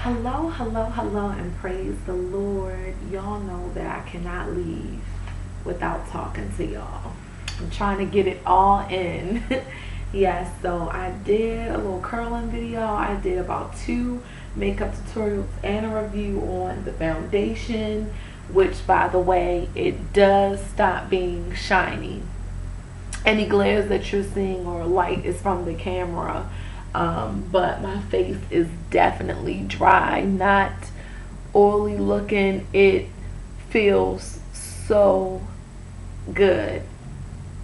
Hello, and praise the Lord. Y'all know that I cannot leave without talking to y'all. I'm trying to get it all in. Yes, so I did a little curling video. I did about 2 makeup tutorials and a review on the foundation, which, by the way, it does stop being shiny. Any glares that you're seeing or light is from the camera. But my face is definitely dry, not oily looking. It feels so good.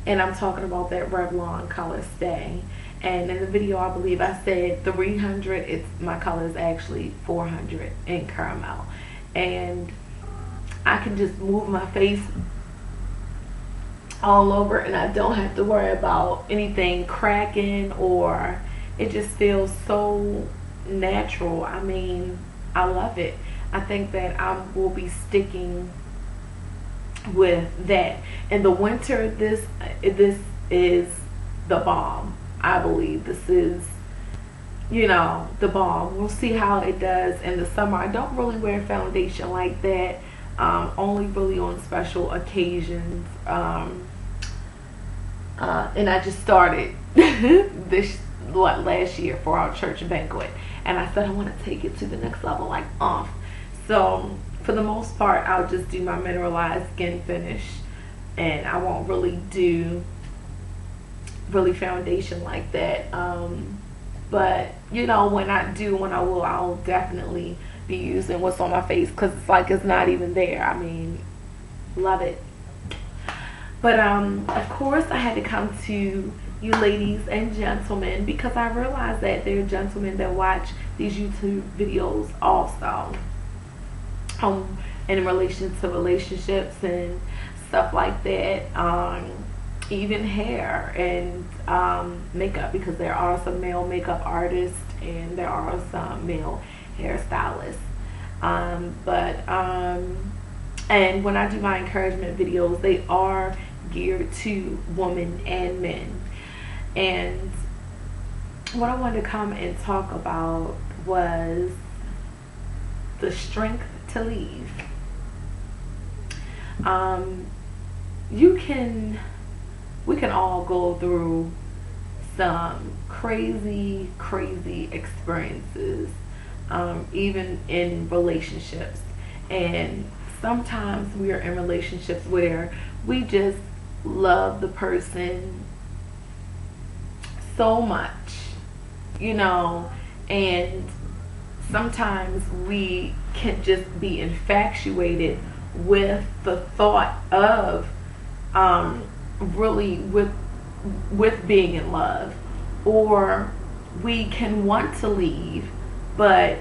And I'm talking about that Revlon color Stay. And in the video, I believe I said 300. My color is actually 400 in caramel. And I can just move my face all over and I don't have to worry about anything cracking, or it just feels so natural. I mean, I love it. I think that I will be sticking with that. In the winter, this is the bomb. I believe this is, the bomb. We'll see how it does in the summer. I don't really wear foundation like that. Only really on special occasions. And I just started this last year for our church banquet, and I said I want to take it to the next level, like off. So for the most part, I'll just do my mineralized skin finish, and I won't really do foundation like that. But when I will, I'll definitely be using what's on my face, because it's like it's not even there. I mean, love it. But of course I had to come to you ladies and gentlemen, because I realize that there are gentlemen that watch these YouTube videos also, in relation to relationships and stuff like that, even hair and makeup, because there are some male makeup artists and there are some male hairstylists, and when I do my encouragement videos, they are geared to women and men. And what I wanted to come and talk about was the strength to leave. We can all go through some crazy experiences, even in relationships. And sometimes we are in relationships where we just love the person so much, and sometimes we can just be infatuated with the thought of really with being in love, or we can want to leave, but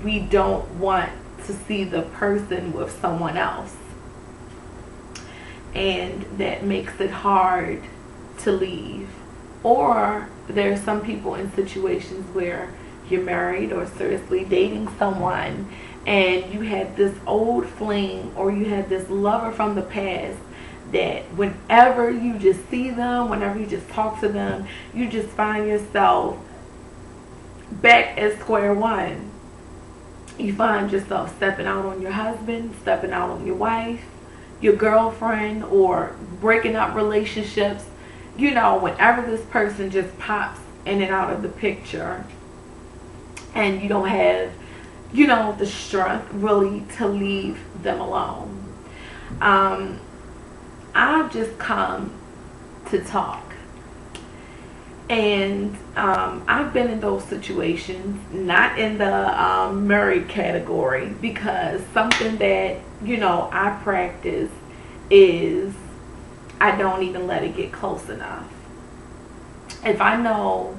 we don't want to see the person with someone else, and that makes it hard to leave. Or there are some people in situations where you're married or seriously dating someone, and you had this old fling, or you had this lover from the past, that whenever you just see them, whenever you just talk to them, you just find yourself back at square one. You find yourself stepping out on your husband, stepping out on your wife, your girlfriend, or breaking up relationships. Whenever this person just pops in and out of the picture, and you don't have, the strength really to leave them alone. I've just come to talk. And I've been in those situations, not in the married category, because something that, I practice is I don't even let it get close enough. If I know,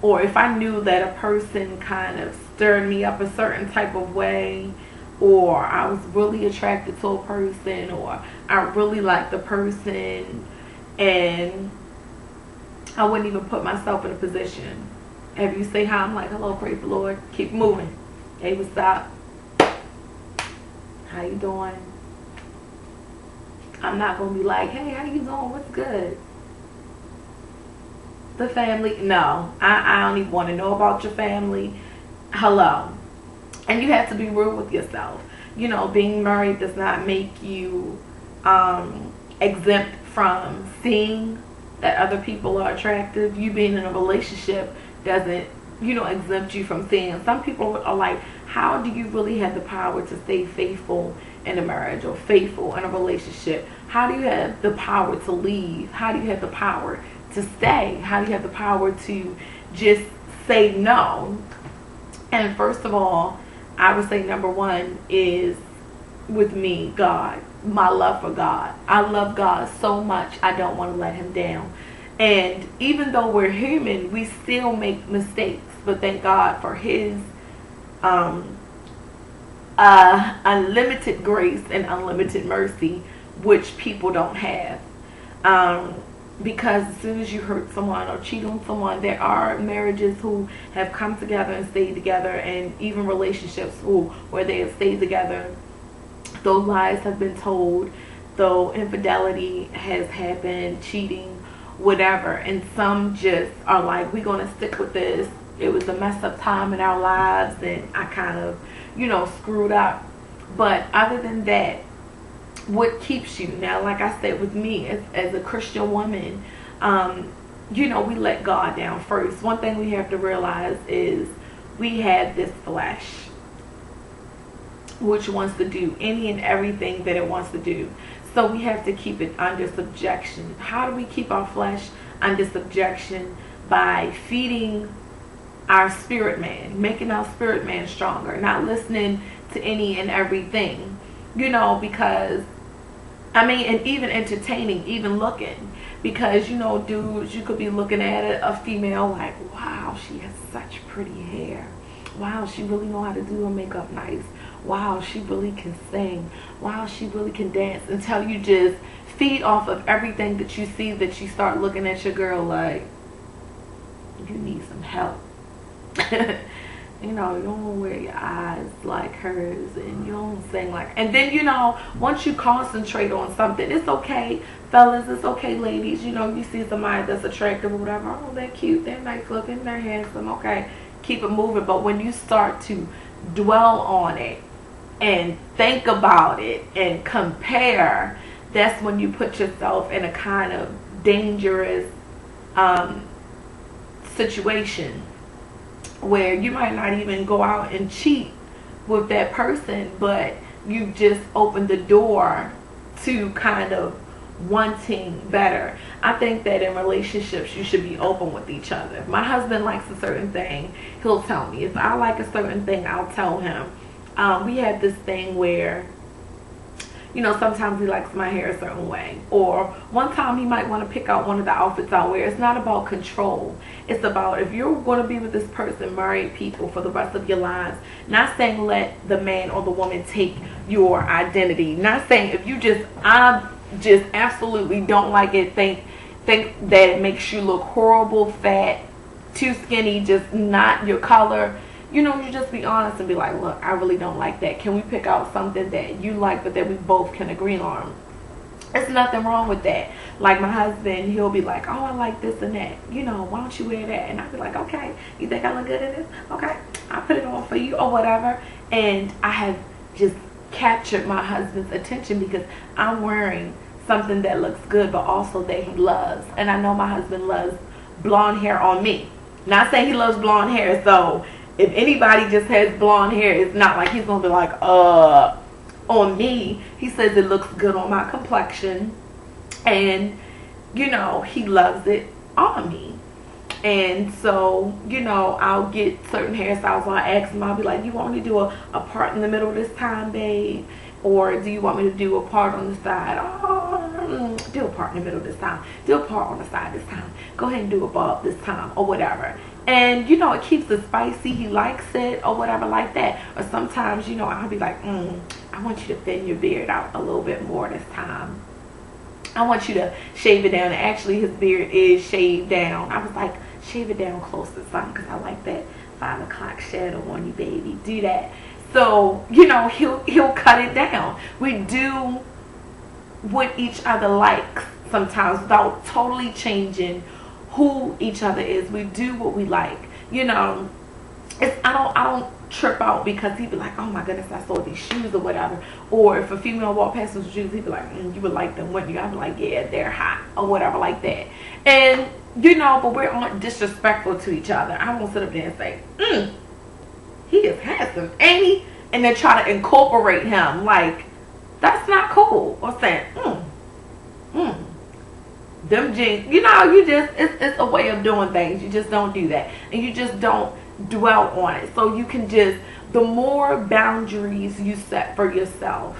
or if I knew that a person kind of stirred me up a certain type of way, or I was really attracted to a person, or I really liked the person, and I wouldn't even put myself in a position. If you say hi, I'm like, hello, praise the Lord, keep moving. Hey, what's up? How you doing? I'm not going to be like, hey, how you doing? What's good? The family? No. I don't even want to know about your family. Hello. And you have to be real with yourself. You know, being married does not make you exempt from seeing that other people are attractive. You being in a relationship doesn't, exempt you from seeing. Some people are like, how do you really have the power to stay faithful in a marriage or faithful in a relationship? How do you have the power to leave? How do you have the power to stay? How do you have the power to just say no? And first of all, I would say number one is, with me, God. My love for God. I love God so much, I don't want to let him down. And even though we're human, we still make mistakes. But thank God for his unlimited grace and unlimited mercy, which people don't have. Because as soon as you hurt someone or cheat on someone, there are marriages who have come together and stayed together, and even relationships where they have stayed together, though lies have been told, though infidelity has happened, cheating, whatever. And some just are like, we're going to stick with this. It was a mess up time in our lives, and I kind of, screwed up. But other than that, what keeps you? Now, like I said, with me as a Christian woman, we let God down first. One thing we have to realize is we have this flesh, which wants to do any and everything that it wants to do. So we have to keep it under subjection. How do we keep our flesh under subjection? By feeding our spirit man, making our spirit man stronger, not listening to any and everything, because and even entertaining, even looking, because dudes, you could be looking at a female like, wow, she has such pretty hair, wow, she really know how to do her makeup nice, wow, she really can sing, wow, she really can dance, until you just feed off of everything that you see, that you start looking at your girl like, you need some help. You don't wear your eyes like hers, and you don't sing like, and then once you concentrate on something, it's okay, fellas, it's okay, ladies, you see somebody that's attractive or whatever, oh, they're cute, they're nice looking, they're handsome, okay, keep it moving. But when you start to dwell on it and think about it and compare, that's when you put yourself in a kind of dangerous situation, where you might not even go out and cheat with that person, but you just opened the door to kind of wanting better. I think that in relationships, you should be open with each other. If my husband likes a certain thing, he'll tell me. If I like a certain thing, I'll tell him. We have this thing where, sometimes he likes my hair a certain way. Or one time he might want to pick out one of the outfits I wear. It's not about control. It's about, if you're going to be with this person, married people, for the rest of your lives, not saying let the man or the woman take your identity. Not saying if you I just absolutely don't like it, think that it makes you look horrible, fat, too skinny, just not your color. You just be honest and be like, look, I really don't like that. Can we pick out something that you like but that we both can agree on? There's nothing wrong with that. Like my husband, he'll be like, oh, I like this and that. Why don't you wear that? And I'll be like, okay, you think I look good in this? Okay, I'll put it on for you or whatever. And I have just captured my husband's attention because I'm wearing something that looks good but also that he loves. And I know my husband loves blonde hair on me. Not saying he loves blonde hair, so if anybody just has blonde hair, it's not like he's going to be like, on me. He says it looks good on my complexion. And, he loves it on me. And so, I'll get certain hairstyles. So I ask him, I'll be like, you want me to do a part in the middle this time, babe? Or do you want me to do a part on the side? Oh, do a part in the middle this time. Do a part on the side this time. Go ahead and do a bob this time or whatever. And, it keeps it spicy. He likes it or whatever like that. Or sometimes, I'll be like, I want you to thin your beard out a little bit more this time. I want you to shave it down. And actually, his beard is shaved down. I was like, shave it down close to something because I like that 5 o'clock shadow on you, baby. Do that. So, he'll cut it down. We do what each other likes sometimes without totally changing who each other is. We do what we like. I don't trip out because he'd be like, oh my goodness, I saw these shoes or whatever. Or if a female walked past with shoes, he'd be like, you would like them, wouldn't you? I'd be like, yeah, they're hot or whatever like that. And you know, but we're not disrespectful to each other. I won't sit up there and say, he is handsome, ain't he? And then try to incorporate him. Like, that's not cool. Or saying, them jeans, you know, you just, it's a way of doing things. You just don't do that. And you just don't dwell on it. So you can just, the more boundaries you set for yourself,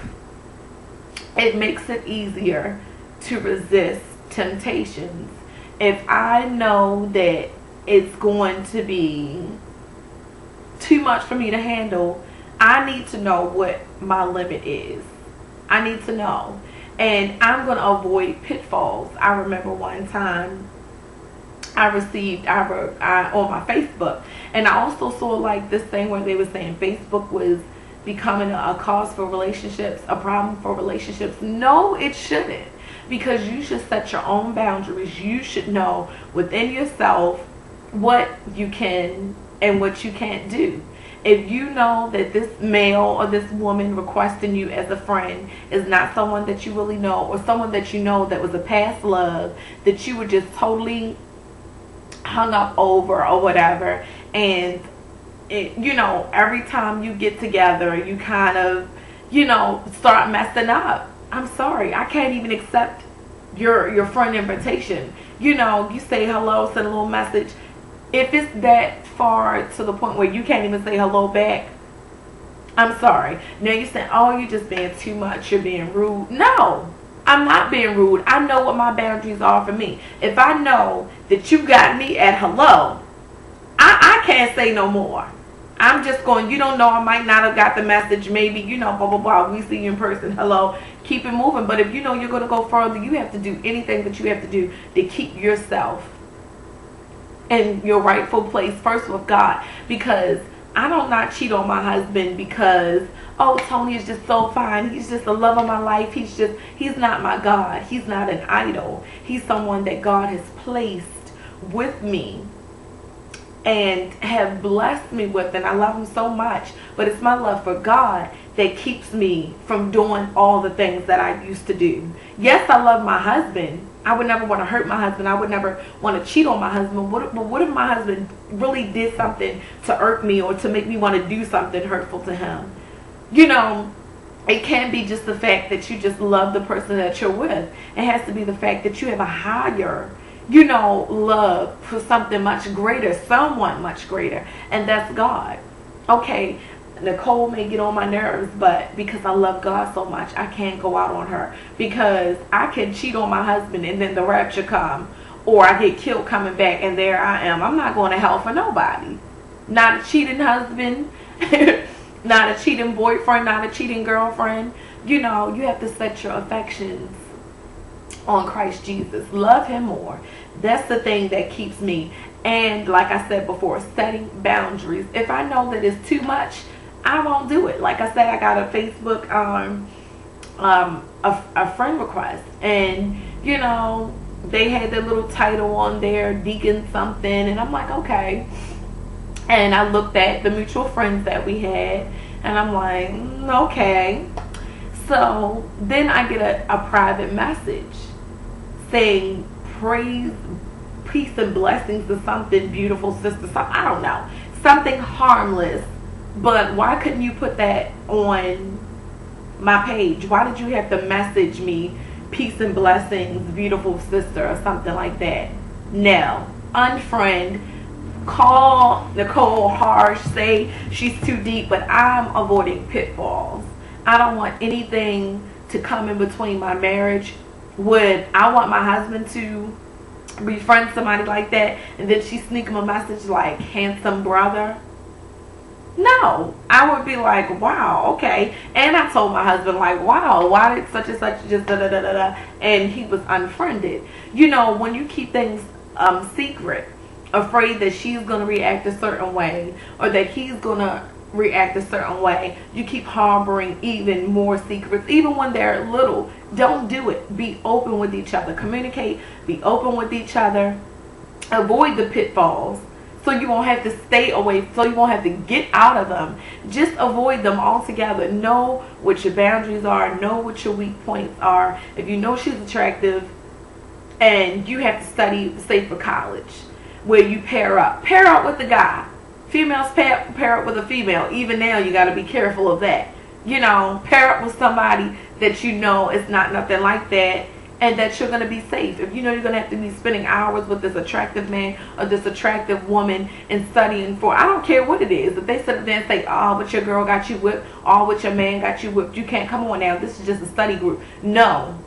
it makes it easier to resist temptations. If I know that it's going to be too much for me to handle, I need to know what my limit is. I need to know. And I'm going to avoid pitfalls. I remember one time I received, I on my Facebook, and I also saw like this thing where they were saying Facebook was becoming a cause for relationships, a problem for relationships. No, it shouldn't. Because you should set your own boundaries. You should know within yourself what you can and what you can't do. If you know that this male or this woman requesting you as a friend is not someone that you really know, or someone that you know that was a past love that you were just totally hung up over or whatever, and it, you know, every time you get together you kind of, you know, start messing up, I'm sorry, I can't even accept your friend invitation. You know, you say hello, send a little message. If it's that far to the point where you can't even say hello back, I'm sorry. Now you're saying, oh, you're just being too much, you're being rude. No, I'm not being rude. I know what my boundaries are for me. If I know that you got me at hello, I can't say no more. I'm just going, you don't know, I might not have got the message, maybe, you know, blah, blah, blah. We see you in person, hello, keep it moving. But if you know you're going to go further, you have to do anything that you have to do to keep yourself in your rightful place first with God. Because I don't not cheat on my husband because, oh, Tony is just so fine. He's just the love of my life. He's not my God. He's not an idol. He's someone that God has placed with me and have blessed me with, and I love him so much. But it's my love for God that keeps me from doing all the things that I used to do. Yes, I love my husband. I would never want to hurt my husband. I would never want to cheat on my husband. What if my husband really did something to irk me or to make me want to do something hurtful to him? You know, it can't be just the fact that you just love the person that you're with. It has to be the fact that you have a higher, you know, love for something much greater, someone much greater, and that's God. Okay, Nicole may get on my nerves, but because I love God so much, I can't go out on her, because I can cheat on my husband and then the rapture come, or I get killed coming back and there I am. I'm not going to hell for nobody. Not a cheating husband, not a cheating boyfriend, not a cheating girlfriend. You know, you have to set your affections on Christ Jesus. Love him more. That's the thing that keeps me. And like I said before, setting boundaries. If I know that it's too much, I won't do it. Like I said, I got a Facebook a friend request, and you know, they had their little title on there, deacon something, and I'm like, okay. And I looked at the mutual friends that we had, and I'm like, okay. So then I get a private message saying praise, peace and blessings to something beautiful, sister, I don't know, something harmless. But why couldn't you put that on my page? Why did you have to message me peace and blessings, beautiful sister, or something like that? No. Unfriend. Call Nicole harsh, say she's too deep, but I'm avoiding pitfalls. I don't want anything to come in between my marriage. Would I want my husband to befriend somebody like that and then she sneak him a message like handsome brother? No. I would be like, wow, okay. And I told my husband like, wow, why did such and such just da da da da da, and he was unfriended. You know, when you keep things secret, afraid that she's going to react a certain way or that he's going to react a certain way, you keep harboring even more secrets, even when they're little. Don't do it. Be open with each other. Communicate. Be open with each other. Avoid the pitfalls so you won't have to stay away, so you won't have to get out of them. Just avoid them altogether. Know what your boundaries are. Know what your weak points are. If you know she's attractive and you have to study, say for college, where you pair up with the guy. Females pair up with a female. Even now you got to be careful of that. You know, pair up with somebody that you know is not nothing like that, and that you're going to be safe. If you know you're going to have to be spending hours with this attractive man or this attractive woman and studying for, I don't care what it is. If they sit there and say, oh, but your girl got you whipped, oh, but your man got you whipped, you can't, come on now, this is just a study group. No,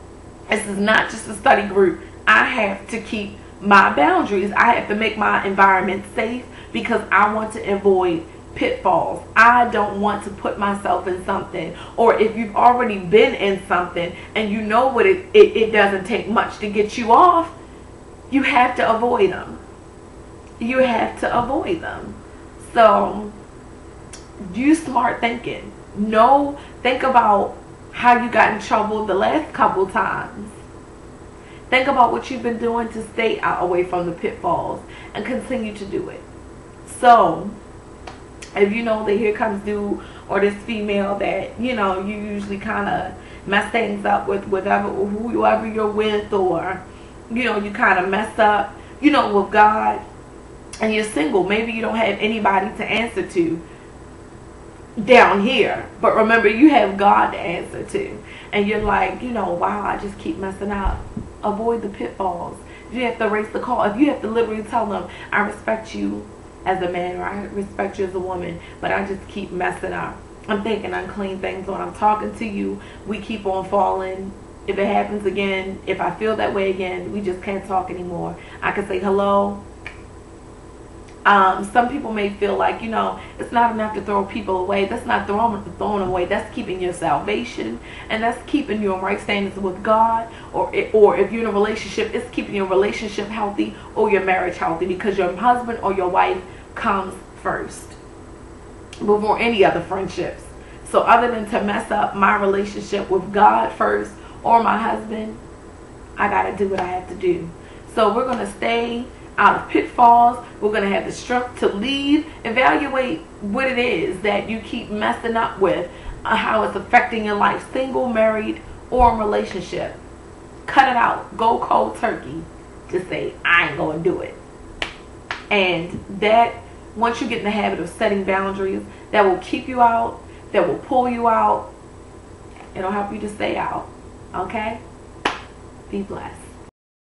this is not just a study group. I have to keep my boundaries. I have to make my environment safe because I want to avoid pitfalls. I don't want to put myself in something, or if you've already been in something and you know what it doesn't take much to get you off, you have to avoid them. You have to avoid them. So use smart thinking. Think about how you got in trouble the last couple times. Think about what you've been doing to stay out away from the pitfalls and continue to do it. So if you know that here comes dude or this female that, you know, you usually kind of mess things up with whoever you're with, or, you know, you kind of mess up, you know, with God, and you're single, maybe you don't have anybody to answer to down here, but remember, you have God to answer to, and you're like, you know, wow, I just keep messing up. Avoid the pitfalls. If you have to raise the call, if you have to literally tell them, I respect you as a man, or I respect you as a woman, but I just keep messing up. I'm thinking unclean things when I'm talking to you. We keep on falling. If it happens again, if I feel that way again, we just can't talk anymore. I can say hello. Some people may feel like, you know, it's not enough to throw people away. That's not throwing them away. That's keeping your salvation, and that's keeping you in right standings with God. Or if you're in a relationship, it's keeping your relationship healthy or your marriage healthy, because your husband or your wife comes first before any other friendships. So other than to mess up my relationship with God first or my husband, I got to do what I have to do. So we're going to stay out of pitfalls. We're going to have the strength to leave. Evaluate what it is that you keep messing up with, how it's affecting your life, single, married, or in relationship. Cut it out. Go cold turkey. Just say, I ain't going to do it. And that, once you get in the habit of setting boundaries, that will keep you out, that will pull you out. It'll help you to stay out. Okay? Be blessed.